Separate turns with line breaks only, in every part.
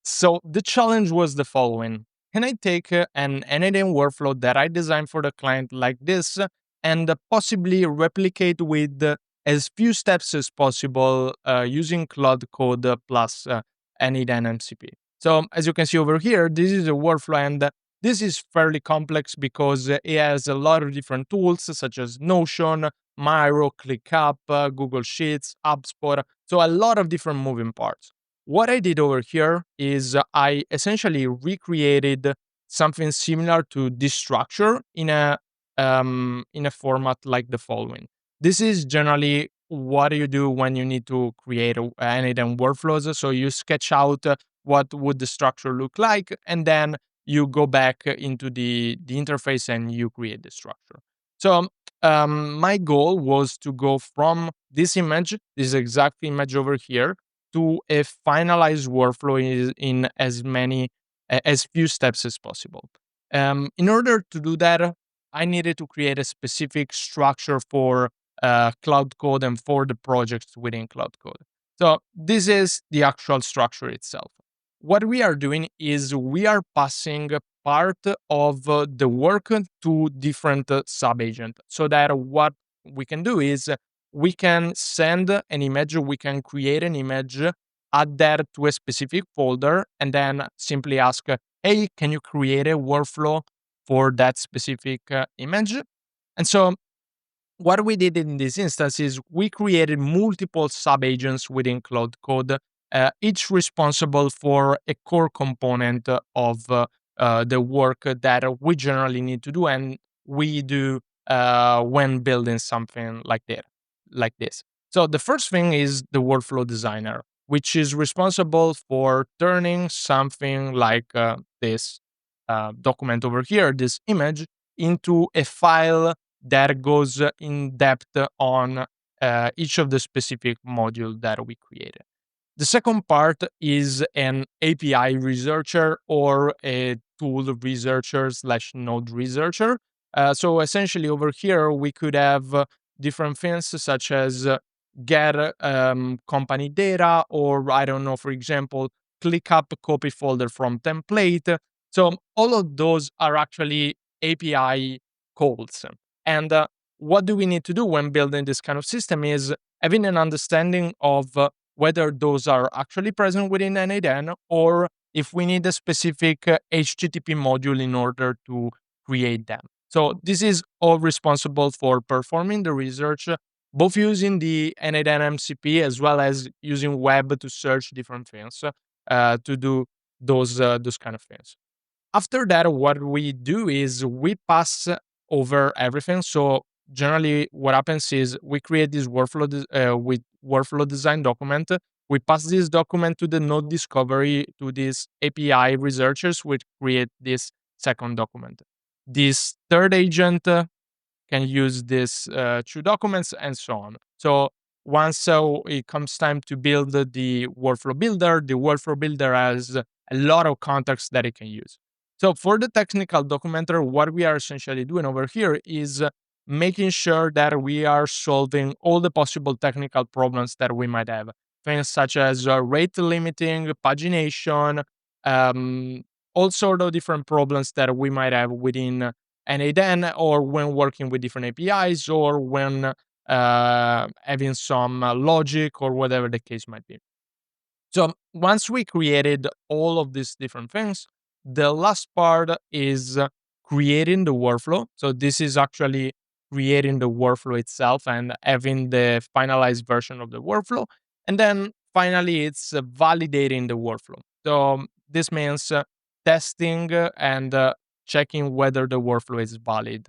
So the challenge was the following. Can I take an N8N workflow that I designed for the client like this and possibly replicate with as few steps as possible using Claude Code plus N8N MCP? So as you can see over here, this is a workflow and this is fairly complex because it has a lot of different tools such as Notion, Miro, ClickUp, Google Sheets, HubSpot. So a lot of different moving parts. What I did over here is I essentially recreated something similar to this structure in a format like the following. This is generally what you do when you need to create anything workflows. So you sketch out what would the structure look like, and then you go back into the interface and you create the structure. So my goal was to go from this exact image over here, to a finalized workflow in as few steps as possible. In order to do that, I needed to create a specific structure for Cloud Code and for the projects within Cloud Code. So this is the actual structure itself. What we are doing is we are passing part of the work to different sub-agents, so that what we can do is we can send an image, we can create an image, add that to a specific folder, and then simply ask, hey, can you create a workflow for that specific image? And so what we did in this instance is we created multiple sub-agents within Cloud Code, each responsible for a core component of the work that we generally need to do, and we do when building something like this. So the first thing is the workflow designer, which is responsible for turning something like this document over here, this image, into a file that goes in depth on each of the specific module that we created. The second part is an API researcher or a tool researcher slash node researcher. So essentially, over here, we could have different things such as get company data, or I don't know, for example, click up copy folder from template. So all of those are actually API calls. And what do we need to do when building this kind of system is having an understanding of whether those are actually present within N8N, or if we need a specific HTTP module in order to create them. So this is all responsible for performing the research, both using the N8N MCP as well as using web to search different things to do those kind of things. After that, what we do is we pass over everything. So generally, what happens is we create this with workflow design document. We pass this document to the node discovery, to these API researchers, which create this second document. This third agent can use these two documents and so on. So once it comes time to build the workflow builder has a lot of context that it can use. So for the technical documenter, what we are essentially doing over here is making sure that we are solving all the possible technical problems that we might have. Things such as rate limiting, pagination, um, all sort of different problems that we might have within N8N, or when working with different APIs, or when having some logic, or whatever the case might be. So once we created all of these different things, the last part is creating the workflow. So this is actually creating the workflow itself and having the finalized version of the workflow. And then finally, it's validating the workflow. So this means testing and checking whether the workflow is valid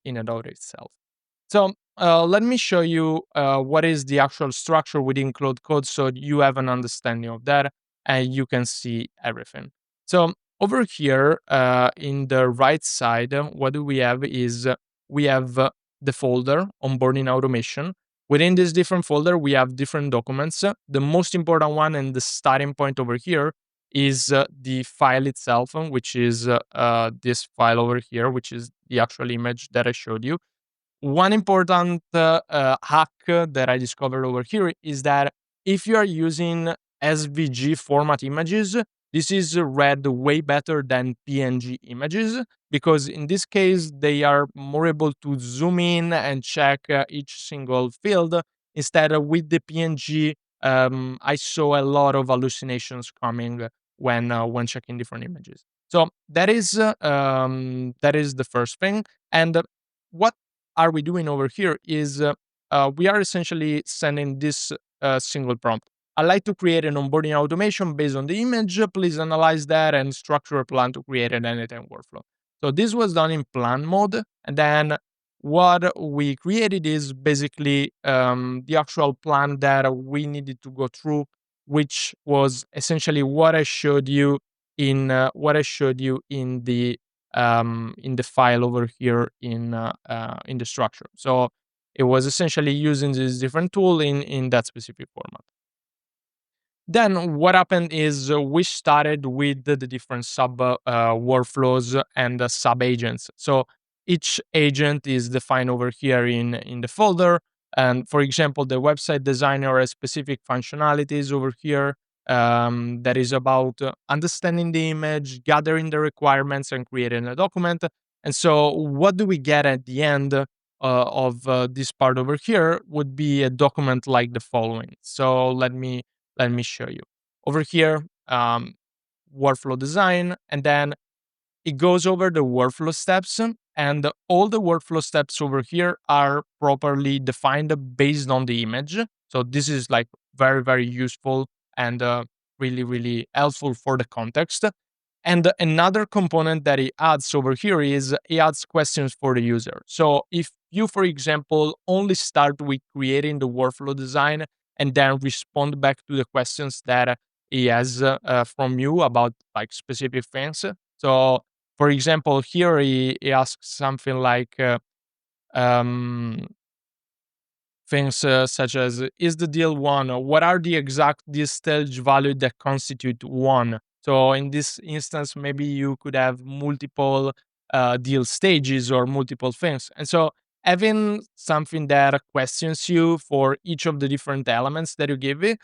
in and of itself. So let me show you what is the actual structure within Cloud Code, so you have an understanding of that and you can see everything. So over here in the right side, what do we have is we have the folder onboarding automation. Within this different folder, we have different documents. The most important one and the starting point over here is the file itself, which is this file over here, which is the actual image that I showed you. One important hack that I discovered over here is that if you are using SVG format images, This is read way better than PNG images because in this case they are more able to zoom in and check each single field. Instead, with the PNG, I saw a lot of hallucinations coming when checking different images. So that is the first thing. And what are we doing over here is we are essentially sending this single prompt. I like to create an onboarding automation based on the image. Please analyze that and structure a plan to create an N8N workflow. So this was done in plan mode, and then what we created is basically the actual plan that we needed to go through, which was essentially what I showed you in the file over here in the structure. So it was essentially using this different tool in that specific format. Then what happened is we started with the different sub workflows and sub agents. So each agent is defined over here in the folder. And for example, the website designer has specific functionalities over here that is about understanding the image, gathering the requirements, and creating a document. And so, what do we get at the end of this part over here would be a document like the following. So let me show you. Over here, workflow design, and then it goes over the workflow steps, and all the workflow steps over here are properly defined based on the image. So this is like very, very useful and really, really helpful for the context. And another component that it adds over here is it adds questions for the user. So if you, for example, only start with creating the workflow design and then respond back to the questions that he has from you about like specific things. So, for example, here he asks something like, um, things such as is the deal one or what are the exact deal stage value that constitute one. So in this instance maybe you could have multiple deal stages or multiple things, and so having something that questions you for each of the different elements that you give it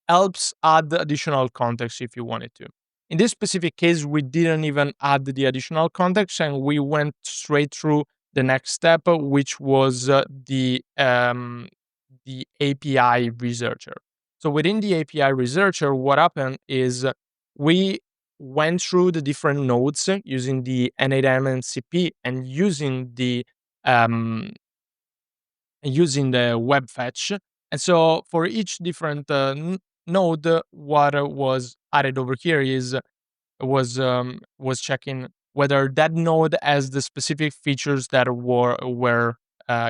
helps add additional context if you wanted to. In this specific case, we didn't even add the additional context and we went straight through the next step, which was the API researcher. So within the API researcher, what happened is we went through the different nodes using the N8N CP and um, using the web fetch. And so for each different node, what was added over here is was checking whether that node has the specific features that were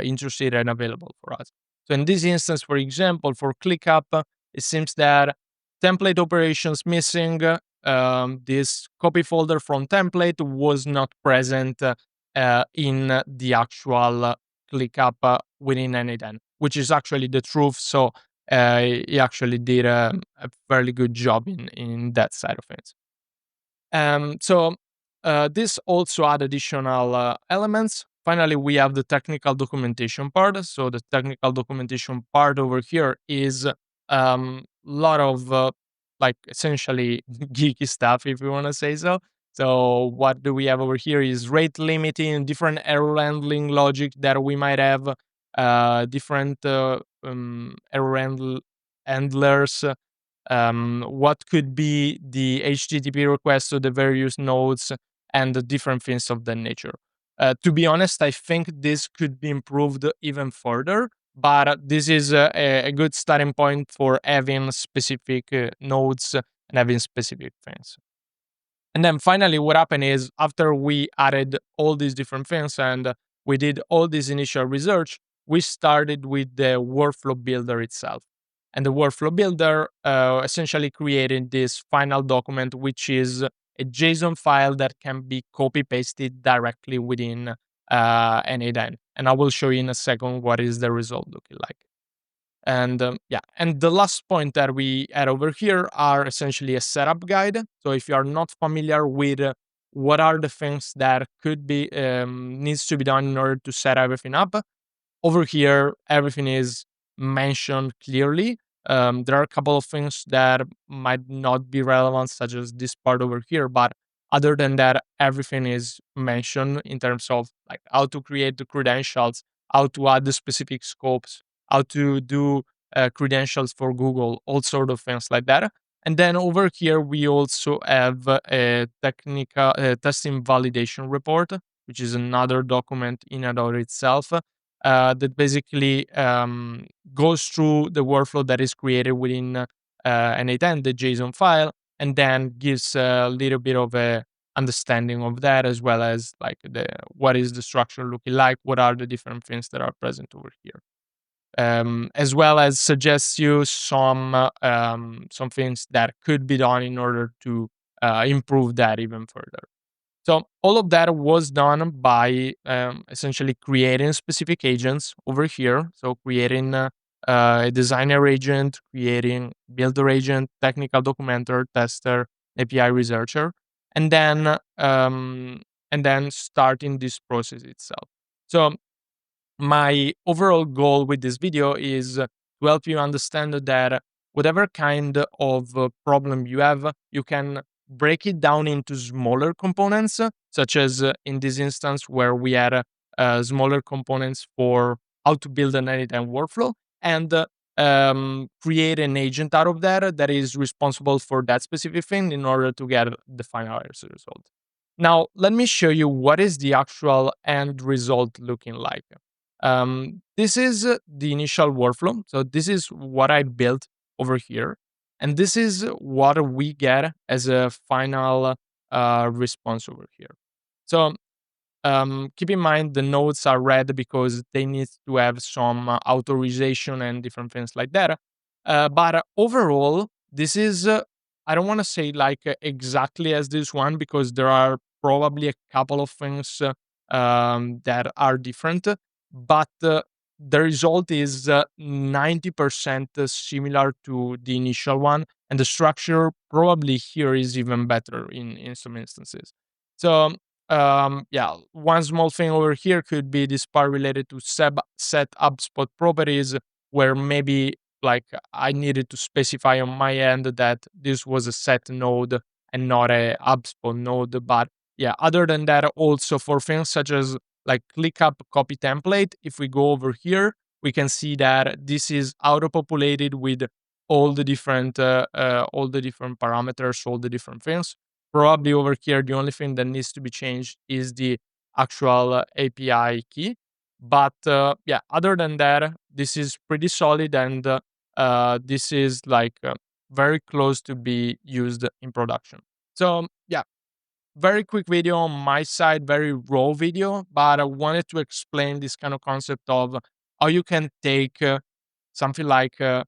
interested and available for us. So in this instance, for example, for ClickUp, it seems that template operations missing. This copy folder from template was not present in the actual ClickUp within N8N, which is actually the truth. So he actually did a fairly good job in that side of things. So this also add additional elements. Finally, we have the technical documentation part. So the technical documentation part over here is lot of like essentially geeky stuff, if you want to say so. So what do we have over here is rate limiting, different error handling logic that we might have, different handlers, what could be the HTTP request to the various nodes, and the different things of that nature. To be honest, I think this could be improved even further, but this is a good starting point for having specific nodes and having specific things. And then finally, what happened is after we added all these different things and we did all this initial research, we started with the workflow builder itself. And the workflow builder essentially created this final document, which is a JSON file that can be copy pasted directly within N8N. And I will show you in a second what is the result looking like. And yeah, and the last point that we add over here are essentially a setup guide. So if you are not familiar with what are the things that could be needs to be done in order to set everything up, over here everything is mentioned clearly. There are a couple of things that might not be relevant, such as this part over here, but other than that, everything is mentioned in terms of like how to create the credentials, how to add the specific scopes, how to do credentials for Google, all sort of things like that. And then over here, we also have a technical testing validation report, which is another document in and of itself that basically goes through the workflow that is created within N8N, the JSON file, and then gives a little bit of a understanding of that, as well as like the what is the structure looking like, what are the different things that are present over here, as well as suggests you some things that could be done in order to improve that even further. So all of that was done by essentially creating specific agents over here. So creating a designer agent, creating builder agent, technical documenter, tester, API researcher, and then starting this process itself. So my overall goal with this video is to help you understand that whatever kind of problem you have, you can break it down into smaller components, such as in this instance where we had smaller components for how to build an anytime workflow and create an agent out of that is responsible for that specific thing in order to get the final result. Now, let me show you what is the actual end result looking like. This is the initial workflow. So this is what I built over here. And this is what we get as a final response over here. So keep in mind the nodes are red because they need to have some authorization and different things like that. But overall, this is, I don't want to say like exactly as this one because there are probably a couple of things that are different. But the result is 90% similar to the initial one. And the structure probably here is even better in some instances. So yeah, one small thing over here could be this part related to set HubSpot properties, where maybe like I needed to specify on my end that this was a set node and not a HubSpot node. But yeah, other than that, also for things such as like ClickUp copy template, if we go over here, we can see that this is auto-populated with all the different parameters, all the different things. Probably over here, the only thing that needs to be changed is the actual API key. But yeah, other than that, this is pretty solid and this is like very close to be used in production. So yeah, very quick video on my side, very raw video, but I wanted to explain this kind of concept of how you can take something like a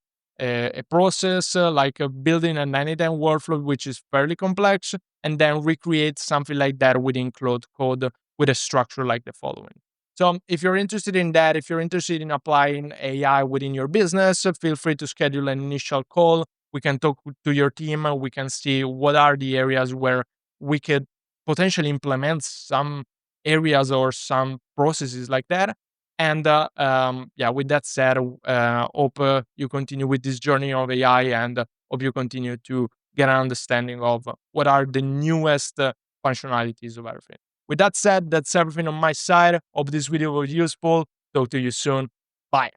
process, like building an anytime workflow, which is fairly complex, and then recreate something like that within Claude Code with a structure like the following. So, if you're interested in that, if you're interested in applying AI within your business, feel free to schedule an initial call. We can talk to your team. We can see what are the areas where we could potentially implement some areas or some processes like that. And yeah, with that said, hope you continue with this journey of AI and hope you continue to get an understanding of what are the newest functionalities of everything. With that said, that's everything on my side. Hope this video was useful. Talk to you soon. Bye.